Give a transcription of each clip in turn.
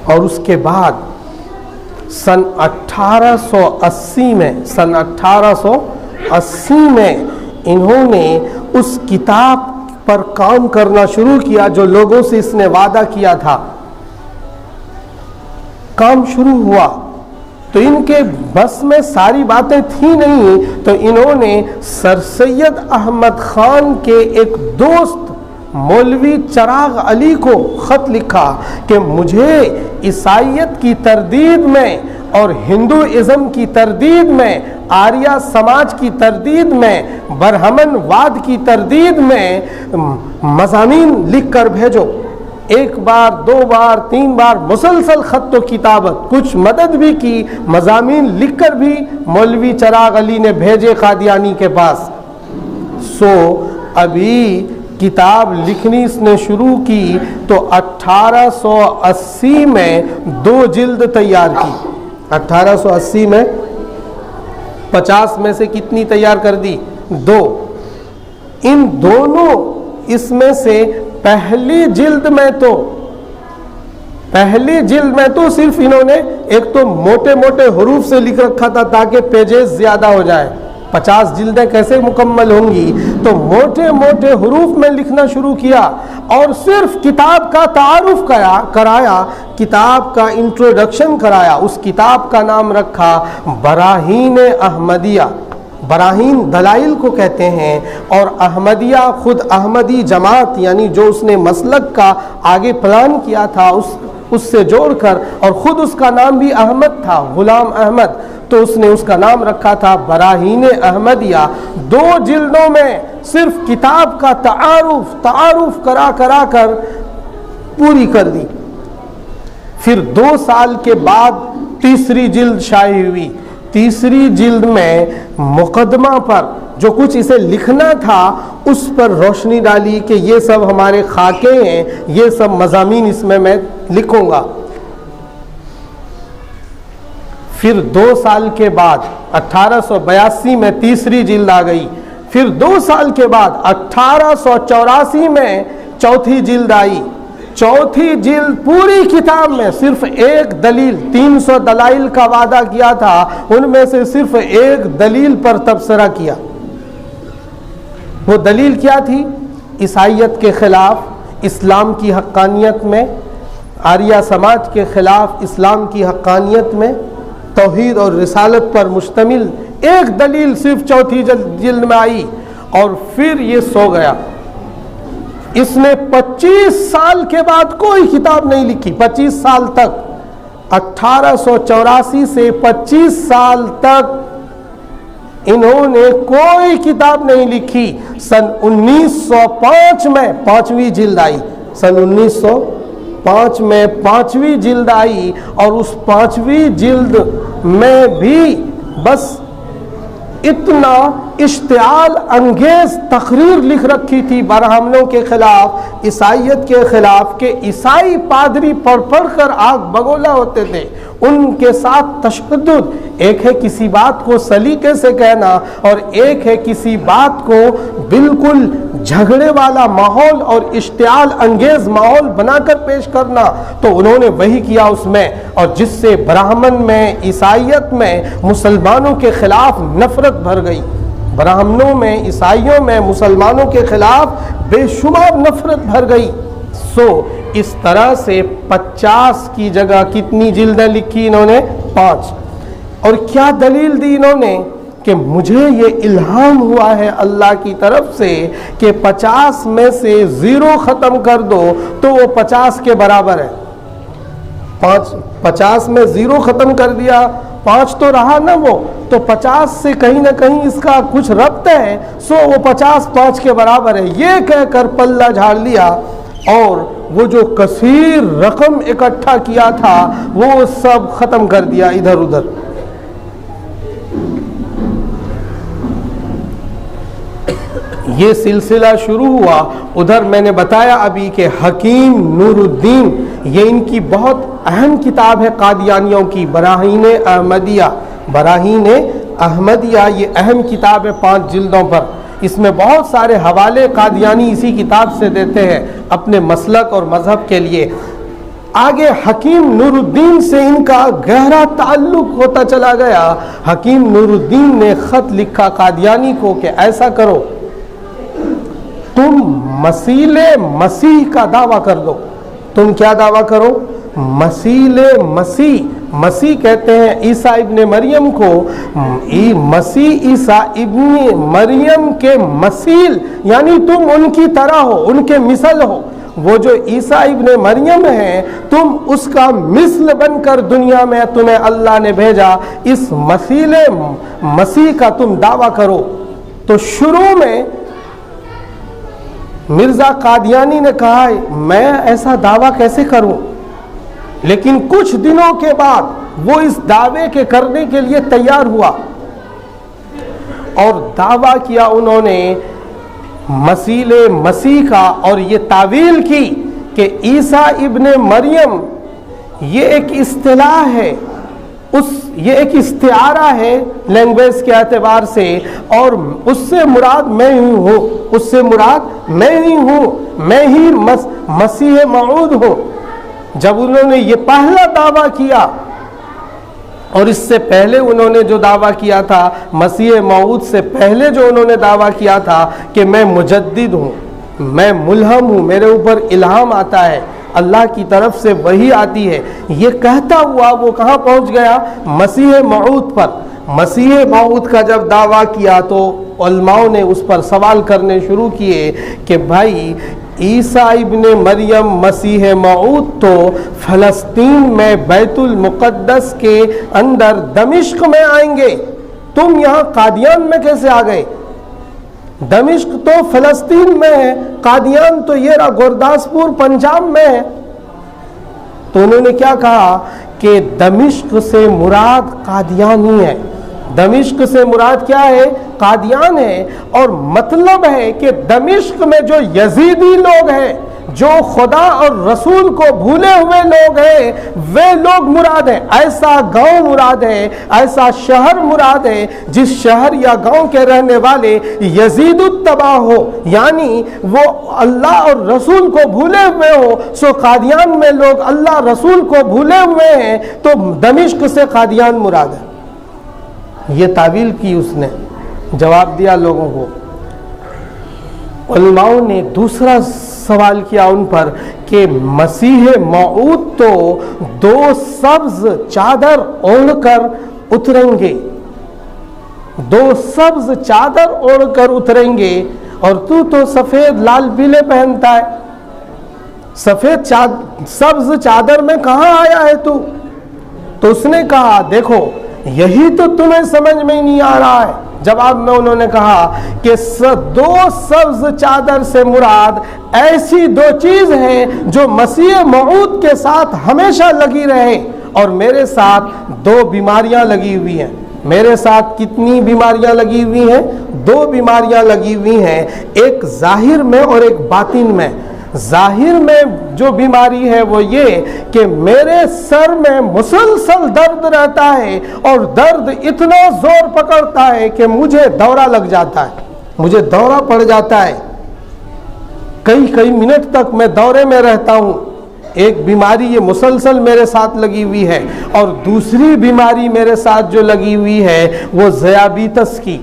اور اس کے بعد سن 1880 میں انہوں نے اس کتاب پر کام کرنا شروع کیا جو لوگوں سے اس نے وعدہ کیا تھا. کام شروع ہوا تو ان کے بس میں ساری باتیں تھیں نہیں، تو انہوں نے سر سید احمد خان کے ایک دوست مولوی چراغ علی کو خط لکھا کہ مجھے عیسائیت کی تردید میں اور ہندوازم کی تردید میں، آریہ سماج کی تردید میں، برہمن واد کی تردید میں مضامین لکھ کر بھیجو. ایک بار، دو بار، تین بار مسلسل خط و کتابت، کچھ مدد بھی کی، مضامین لکھ کر بھی مولوی چراغ علی نے بھیجے قادیانی کے پاس. ابھی کتاب لکھنی اس نے شروع کی تو 1880 میں 2 جلد تیار کی. 1880 میں 50 میں سے کتنی تیار کر دی؟ 2. ان دونوں، اس میں سے پہلی جلد میں تو صرف انہوں نے ایک تو موٹے موٹے حروف سے لکھ رکھا تھا تاکہ پیجز زیادہ ہو جائے. 50 جلدیں کیسے مکمل ہوں گی؟ تو موٹے موٹے حروف میں لکھنا شروع کیا اور صرف کتاب کا تعارف کرایا، کتاب کا انٹروڈکشن کرایا. اس کتاب کا نام رکھا براہین احمدیہ. براہین دلائل کو کہتے ہیں، اور احمدیہ خود احمدی جماعت، یعنی جو اس نے مسلک کا آگے پلان کیا تھا اس سے جوڑ کر، اور خود اس کا نام بھی احمد تھا، غلام احمد، تو اس نے اس کا نام رکھا تھا براہین احمدیہ. 2 جلدوں میں صرف کتاب کا تعارف کرا کر پوری کر دی. پھر 2 سال کے بعد تیسری جلد شائع ہوئی. تیسری جلد میں مقدمہ پر جو کچھ اسے لکھنا تھا اس پر روشنی ڈالی کہ یہ سب ہمارے خاکے ہیں، یہ سب مضامین اس میں لکھوں گا. پھر 2 سال کے بعد 1882 میں تیسری جلد آ گئی. پھر 2 سال کے بعد 1884 میں چوتھی جلد آئی. چوتھی جلد پوری کتاب میں صرف ایک دلیل، 300 دلائل کا وعدہ کیا تھا، ان میں سے صرف ایک دلیل پر تبصرہ کیا. وہ دلیل کیا تھی؟ عیسائیت کے خلاف اسلام کی حقانیت میں، آریہ سماج کے خلاف اسلام کی حقانیت میں، توحید اور رسالت پر مشتمل ایک دلیل صرف چوتھی جلد میں آئی. اور پھر یہ سو گیا. اس نے 25 سال کے بعد کوئی کتاب نہیں لکھی. 25 سال تک، 1884 سے 25 سال تک انہوں نے کوئی کتاب نہیں لکھی. سن 1905 میں 5ویں جلد آئی. سن 1905 میں 5ویں جلد آئی، اور اس 5ویں جلد میں بھی بس اتنا اشتعال انگیز تقریر لکھ رکھی تھی برہمنوں کے خلاف، عیسائیت کے خلاف، کہ عیسائی پادری پڑھ کر آگ بگولا ہوتے تھے. ان کے ساتھ تشدد، ایک ہے کسی بات کو سلیقے سے کہنا، اور ایک ہے کسی بات کو بالکل جھگڑے والا ماحول اور اشتعال انگیز ماحول بنا کر پیش کرنا. تو انہوں نے وہی کیا اس میں، اور جس سے براہمن میں، عیسائیت میں مسلمانوں کے خلاف نفرت بھر گئی. براہمنوں میں، عیسائیوں میں مسلمانوں کے خلاف بے شمار نفرت بھر گئی. اس طرح سے 50 کی جگہ کتنی جلدیں لکھی انہوں نے؟ 5. اور کیا دلیل دی انہوں نے؟ کہ مجھے یہ الہام ہوا ہے اللہ کی طرف سے کہ 50 میں سے 0 ختم کر دو تو وہ 50 کے برابر ہے. 50 میں 0 ختم کر دیا، 5 تو رہا نا وہ، تو 50 سے کہیں نہ کہیں اس کا کچھ ربط ہے، وہ 50 5 کے برابر ہے. یہ کہہ کر پلہ جھاڑ لیا، اور وہ جو کثیر رقم اکٹھا کیا تھا وہ سب ختم کر دیا ادھر ادھر. یہ سلسلہ شروع ہوا. ادھر میں نے بتایا ابھی کہ حکیم نور الدین، یہ ان کی بہت اہم کتاب ہے قادیانیوں کی، براہین احمدیہ. براہین احمدیہ یہ اہم کتاب ہے 5 جلدوں پر. اس میں بہت سارے حوالے قادیانی اسی کتاب سے دیتے ہیں اپنے مسلک اور مذہب کے لیے. آگے حکیم نور الدین سے ان کا گہرا تعلق ہوتا چلا گیا. حکیم نور الدین نے خط لکھا قادیانی کو کہ ایسا کرو، تم مسیح کا دعویٰ کر دو. تم کیا دعویٰ کرو؟ مسیح کہتے ہیں عیسیٰ ابن مریم کو. مسیح عیسیٰ ابن مریم کے مثیل، یعنی تم ان کی طرح ہو، ان کے مثل ہو. وہ جو عیسیٰ ابن مریم ہے تم اس کا مثل بن کر دنیا میں تمہیں اللہ نے بھیجا. اس مسیح کا تم دعویٰ کرو. تو شروع میں مرزا قادیانی نے کہا میں ایسا دعویٰ کیسے کروں، لیکن کچھ دنوں کے بعد وہ اس دعوے کے کرنے کے لیے تیار ہوا اور دعویٰ کیا انہوں نے مسیح کا، اور یہ تعویل کی کہ عیسیٰ ابن مریم یہ ایک اصطلاح ہے، یہ ایک استعارہ ہے لینگویج کے اعتبار سے، اور اس سے مراد میں ہی ہوں، اس سے مراد میں ہی ہوں، میں ہی مسیح موعود ہوں. جب انہوں نے یہ پہلا دعویٰ کیا، اور اس سے پہلے انہوں نے جو دعویٰ کیا تھا، مسیح موعود سے پہلے جو انہوں نے دعویٰ کیا تھا کہ میں مجدد ہوں، میں ملہم ہوں، میرے اوپر الہام آتا ہے، اللہ کی طرف سے وحی آتی ہے، یہ کہتا ہوا وہ کہاں پہنچ گیا؟ مسیح موعود پر. مسیح موعود کا جب دعویٰ کیا تو علماء نے اس پر سوال کرنے شروع کیے کہ بھائی عیسیٰ ابن مریم مسیح موعود تو فلسطین میں بیت المقدس کے اندر دمشق میں آئیں گے، تم یہاں قادیان میں کیسے آ گئے؟ دمشق تو فلسطین میں ہے، قادیان تو یہ گورداسپور پنجاب میں ہے. تو انہوں نے کیا کہا کہ دمشق سے مراد قادیان ہی ہے. دمشق سے مراد کیا ہے؟ قادیان ہے. اور مطلب ہے کہ دمشق میں جو یزیدی لوگ ہیں، جو خدا اور رسول کو بھولے ہوئے لوگ ہیں، وہ لوگ مراد ہیں. ایسا گاؤں مراد ہے، ایسا شہر مراد ہے جس شہر یا گاؤں کے رہنے والے یزید التباہ ہو، یعنی وہ اللہ اور رسول کو بھولے ہوئے ہو. سو قادیان میں لوگ اللہ رسول کو بھولے ہوئے ہیں، تو دمشق سے قادیان مراد ہے. یہ تعویل کی اس نے، جواب دیا لوگوں کو. علماء نے دوسرا سوال کیا ان پر کہ مسیح موعود تو 2 سبز چادر اوڑھ کر اتریں گے، 2 سبز چادر اوڑھ کر اتریں گے، اور تو سفید لال پیلے پہنتا ہے. سبز چادر میں کہاں آیا ہے تو اس نے کہا دیکھو یہی تو تمہیں سمجھ میں نہیں آ رہا ہے. جواب میں انہوں نے کہا کہ 2 سبز چادر سے مراد ایسی 2 چیز ہیں جو مسیح موعود کے ساتھ ہمیشہ لگی رہے، اور میرے ساتھ 2 بیماریاں لگی ہوئی ہیں. میرے ساتھ کتنی بیماریاں لگی ہوئی ہیں؟ 2 بیماریاں لگی ہوئی ہیں، ایک ظاہر میں اور ایک باطن میں. ظاہر میں جو بیماری ہے وہ یہ کہ میرے سر میں مسلسل درد رہتا ہے، اور درد اتنا زور پکڑتا ہے کہ مجھے دورہ لگ جاتا ہے، مجھے دورہ پڑ جاتا ہے، کئی منٹ تک میں دورے میں رہتا ہوں. ایک بیماری یہ مسلسل میرے ساتھ لگی ہوئی ہے. اور دوسری بیماری میرے ساتھ جو لگی ہوئی ہے وہ ذیابیطس کی،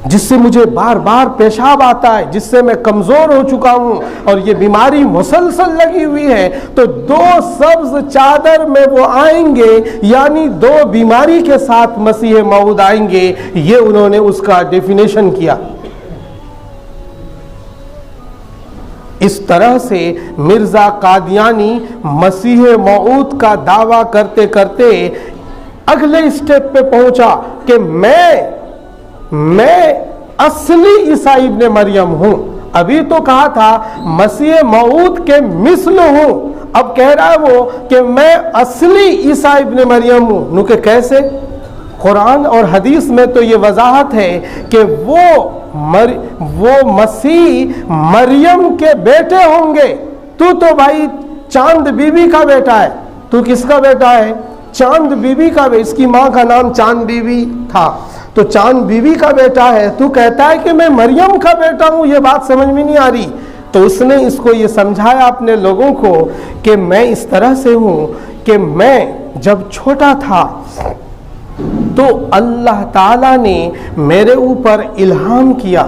جس سے مجھے بار بار پیشاب آتا ہے، جس سے میں کمزور ہو چکا ہوں، اور یہ بیماری مسلسل لگی ہوئی ہے. تو 2 سبز چادر میں وہ آئیں گے، یعنی 2 بیماری کے ساتھ مسیح موعود آئیں گے. یہ انہوں نے اس کا ڈیفینیشن کیا. اس طرح سے مرزا قادیانی مسیح موعود کا دعویٰ کرتے کرتے اگلے اسٹیپ پہ پہنچا کہ میں اصلی عیسیٰ ابن مریم ہوں. ابھی تو کہا تھا مسیح موعود کے مثل ہوں، اب کہہ رہا ہے وہ کہ میں اصلی عیسیٰ ابن مریم ہوں. نو کہ کیسے؟ قرآن اور حدیث میں تو یہ وضاحت ہے کہ وہ مسیح مریم کے بیٹے ہوں گے. تو بھائی چاند بی بی کا بیٹا ہے. تو کس کا بیٹا ہے؟ چاند بی بی کا. اس کی ماں کا نام چاند بی بی تھا، تو چاند بی بی کا بیٹا ہے. تو کہتا ہے کہ میں مریم کا بیٹا ہوں. یہ بات سمجھ میں نہیں آ رہی. تو اس نے اس کو یہ سمجھایا اپنے لوگوں کو کہ میں اس طرح سے ہوں کہ میں جب چھوٹا تھا تو اللہ تعالیٰ نے میرے اوپر الہام کیا،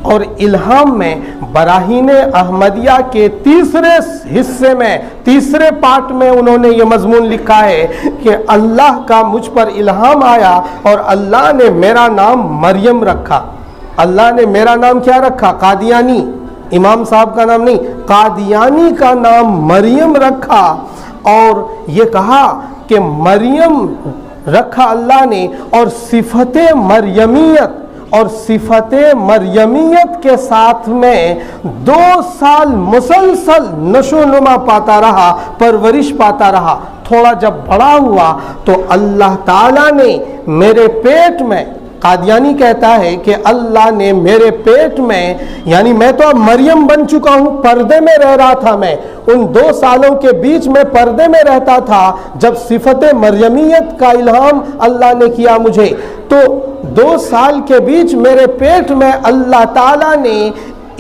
اور الہام میں براہین احمدیہ کے تیسرے حصے میں، تیسرے پارٹ میں انہوں نے یہ مضمون لکھا ہے کہ اللہ کا مجھ پر الہام آیا اور اللہ نے میرا نام مریم رکھا۔ اللہ نے میرا نام کیا رکھا؟ قادیانی، امام صاحب کا نام نہیں، قادیانی کا نام مریم رکھا، اور یہ کہا کہ مریم رکھا اللہ نے، اور صفت مریمیت اور صفت مریمیت کے ساتھ میں 2 سال مسلسل نشو و نما پاتا رہا، پرورش پاتا رہا۔ تھوڑا جب بڑا ہوا تو اللہ تعالیٰ نے میرے پیٹ میں، قادیانی کہتا ہے کہ اللہ نے میرے پیٹ میں، یعنی میں تو اب مریم بن چکا ہوں، پردے میں رہ رہا تھا، میں ان 2 سالوں کے بیچ میں پردے میں رہتا تھا جب صفت مریمیت کا الہام اللہ نے کیا مجھے، تو 2 سال کے بیچ میرے پیٹ میں اللہ تعالیٰ نے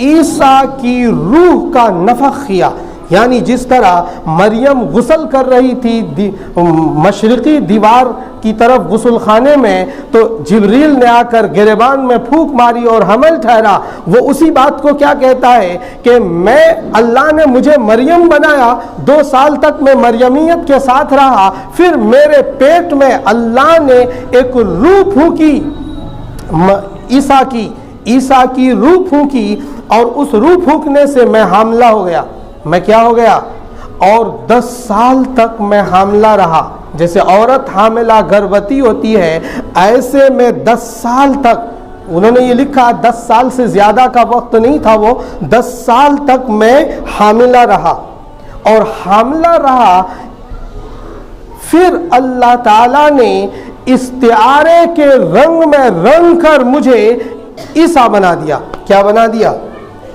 عیسیٰ کی روح کا نفخ کیا۔ یعنی جس طرح مریم غسل کر رہی تھی مشرقی دیوار کی طرف غسل خانے میں، تو جبریل نے آ کر گریبان میں پھونک ماری اور حمل ٹھہرا، وہ اسی بات کو کیا کہتا ہے کہ میں، اللہ نے مجھے مریم بنایا، 2 سال تک میں مریمیت کے ساتھ رہا، پھر میرے پیٹ میں اللہ نے ایک روح پھونکی، عیسیٰ کی روح پھونکی، اور اس روح پھونکنے سے میں حاملہ ہو گیا۔ میں کیا ہو گیا؟ اور 10 سال تک میں حاملہ رہا۔ جیسے عورت حاملہ گربوتی ہوتی ہے، ایسے میں 10 سال تک، انہوں نے یہ لکھا 10 سال سے زیادہ کا وقت نہیں تھا، وہ 10 سال تک میں حاملہ رہا، اور حاملہ رہا۔ پھر اللہ تعالیٰ نے استعارے کے رنگ میں رنگ کر مجھے عیسیٰ بنا دیا۔ کیا بنا دیا؟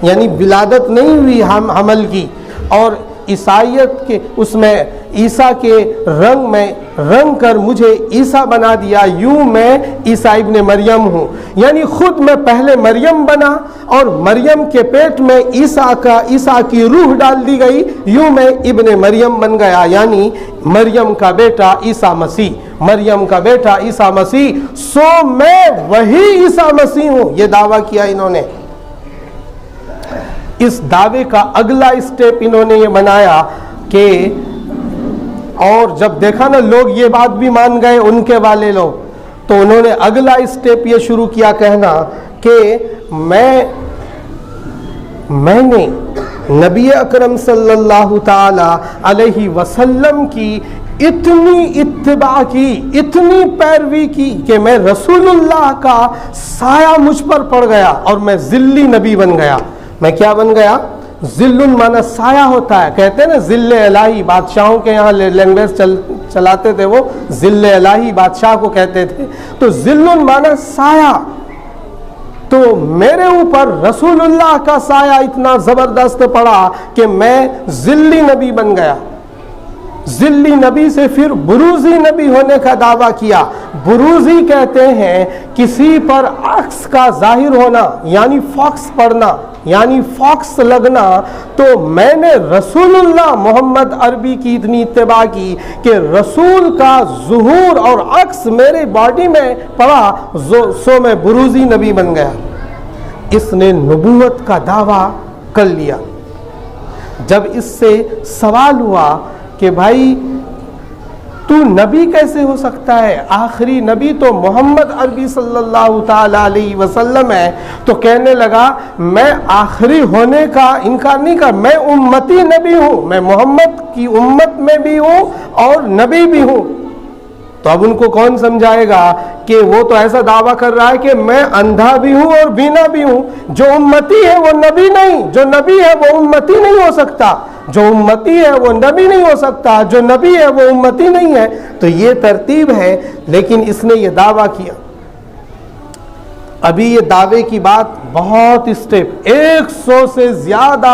یعنی ولادت نہیں ہوئی حمل کی، اور عیسائیت کے اس میں عیسیٰ کے رنگ میں رنگ کر مجھے عیسیٰ بنا دیا، یوں میں عیسیٰ ابن مریم ہوں۔ یعنی خود میں پہلے مریم بنا، اور مریم کے پیٹ میں عیسیٰ کی روح ڈال دی گئی، یوں میں ابن مریم بن گیا، یعنی مریم کا بیٹا عیسیٰ مسیح، مریم کا بیٹا عیسیٰ مسیح، سو میں وہی عیسیٰ مسیح ہوں۔ یہ دعویٰ کیا انہوں نے۔ اس دعوے کا اگلا اسٹیپ انہوں نے یہ بنایا کہ، اور جب دیکھا نا لوگ یہ بات بھی مان گئے ان کے والے لوگ، تو انہوں نے اگلا اسٹیپ یہ شروع کیا کہنا کہ میں نے نبی اکرم صلی اللہ تعالی علیہ وسلم کی اتنی اتباع کی، اتنی پیروی کی کہ میں رسول اللہ کا سایہ مجھ پر پڑ گیا، اور میں ذلی نبی بن گیا۔ میں کیا بن گیا؟ ذل مانا سایہ ہوتا ہے، کہتے ہیں نا ذل الہی، بادشاہوں کے یہاں لینگویج چلاتے تھے وہ، ذل الہی بادشاہ کو کہتے تھے، تو ذل مانا سایہ، تو میرے اوپر رسول اللہ کا سایہ اتنا زبردست پڑا کہ میں ذلی نبی بن گیا۔ ذلی نبی سے پھر بروزی نبی ہونے کا دعویٰ کیا۔ بروزی کہتے ہیں کسی پر عکس کا ظاہر ہونا، یعنی فاکس پڑنا، یعنی فاکس لگنا۔ تو میں نے رسول اللہ محمد عربی کی اتنی اتباع کی کہ رسول کا ظہور اور عکس میرے باڈی میں پڑا، سو میں بروزی نبی بن گیا۔ اس نے نبوت کا دعویٰ کر لیا۔ جب اس سے سوال ہوا کہ بھائی تو نبی کیسے ہو سکتا ہے؟ آخری نبی تو محمد عربی صلی اللہ تعالی علیہ وسلم ہے۔ تو کہنے لگا میں آخری ہونے کا انکار نہیں کر، میں امتی نبی ہوں، میں محمد کی امت میں بھی ہوں اور نبی بھی ہوں۔ تو اب ان کو کون سمجھائے گا کہ وہ تو ایسا دعویٰ کر رہا ہے کہ میں اندھا بھی ہوں اور بینا بھی ہوں، جو امتی ہے وہ نبی نہیں، جو نبی ہے وہ امتی نہیں ہو سکتا، جو امتی ہے وہ نبی نہیں ہو سکتا، جو نبی ہے وہ امتی نہیں ہے۔ تو یہ ترتیب ہے، لیکن اس نے یہ دعویٰ کیا۔ ابھی یہ دعوے کی بات بہت اسٹیپ 100 سے زیادہ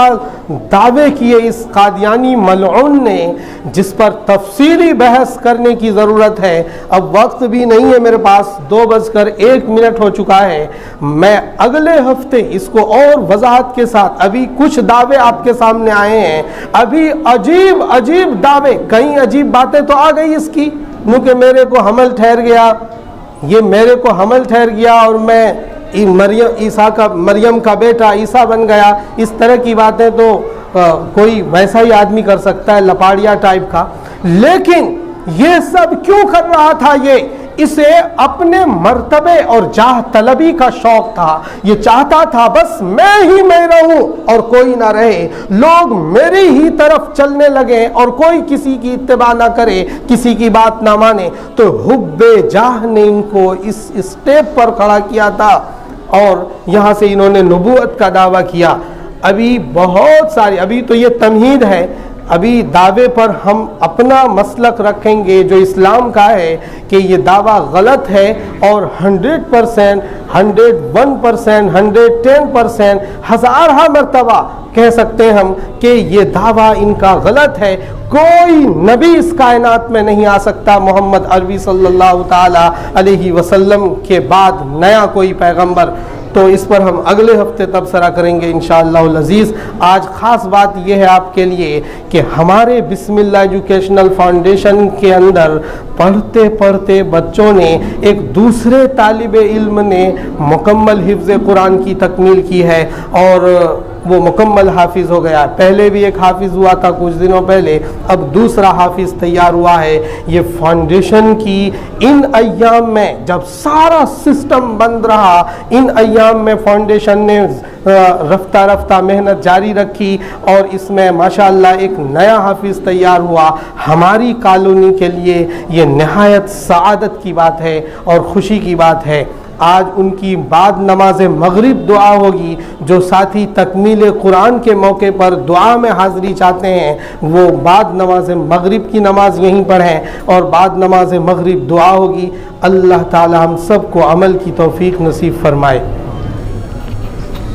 دعوے کیے اس قادیانی ملعون نے، جس پر تفصیلی بحث کرنے کی ضرورت ہے۔ اب وقت بھی نہیں ہے میرے پاس، 2:01 ہو چکا ہے۔ میں اگلے ہفتے اس کو اور وضاحت کے ساتھ، ابھی کچھ دعوے آپ کے سامنے آئے ہیں، ابھی عجیب عجیب دعوے، کئی عجیب باتیں تو آ گئی اس کی، کہ میرے کو حمل ٹھہر گیا، یہ میرے کو حمل ٹھہر گیا اور میں مریم کا بیٹا عیسیٰ بن گیا۔ اس طرح کی باتیں تو کوئی ویسا ہی آدمی کر سکتا ہے، لپاڑیا ٹائپ کا۔ لیکن یہ سب کیوں کر رہا تھا؟ اسے اپنے مرتبے اور جاہ طلبی کا شوق تھا۔ یہ چاہتا تھا بس میں رہوں اور کوئی نہ رہے، لوگ میری ہی طرف چلنے لگے اور کوئی کسی کی اتباع نہ کرے، کسی کی بات نہ مانے۔ تو حب جاہ نے ان کو اس اسٹیپ پر کھڑا کیا تھا اور یہاں سے انہوں نے نبوت کا دعویٰ کیا۔ ابھی بہت ساری، ابھی تو یہ تمہید ہے، ابھی دعوے پر ہم اپنا مسلک رکھیں گے جو اسلام کا ہے کہ یہ دعویٰ غلط ہے، اور 100%، 101%، 110%، ہزارہ مرتبہ کہہ سکتے ہیں ہم کہ یہ دعویٰ ان کا غلط ہے۔ کوئی نبی اس کائنات میں نہیں آ سکتا محمد عربی صلی اللہ تعالی علیہ وسلم کے بعد نیا کوئی پیغمبر۔ تو اس پر ہم اگلے ہفتے تبصرہ کریں گے انشاءاللہ العزیز۔ آج خاص بات یہ ہے آپ کے لیے کہ ہمارے بسم اللہ ایجوکیشنل فاؤنڈیشن کے اندر پڑھتے پڑھتے بچوں نے، ایک دوسرے طالب علم نے مکمل حفظ قرآن کی تکمیل کی ہے اور وہ مکمل حافظ ہو گیا۔ پہلے بھی ایک حافظ ہوا تھا کچھ دنوں پہلے، اب دوسرا حافظ تیار ہوا ہے۔ یہ فاؤنڈیشن کی ان ایام میں جب سارا سسٹم بند رہا، ان ایام میں فاؤنڈیشن نے رفتہ رفتہ محنت جاری رکھی اور اس میں ماشاءاللہ ایک نیا حافظ تیار ہوا۔ ہماری کالونی کے لیے یہ نہایت سعادت کی بات ہے اور خوشی کی بات ہے۔ آج ان کی بعد نماز مغرب دعا ہوگی۔ جو ساتھی تکمیل قرآن کے موقع پر دعا میں حاضری چاہتے ہیں وہ بعد نماز مغرب کی نماز یہیں پڑھیں اور بعد نماز مغرب دعا ہوگی۔ اللہ تعالی ہم سب کو عمل کی توفیق نصیب فرمائے۔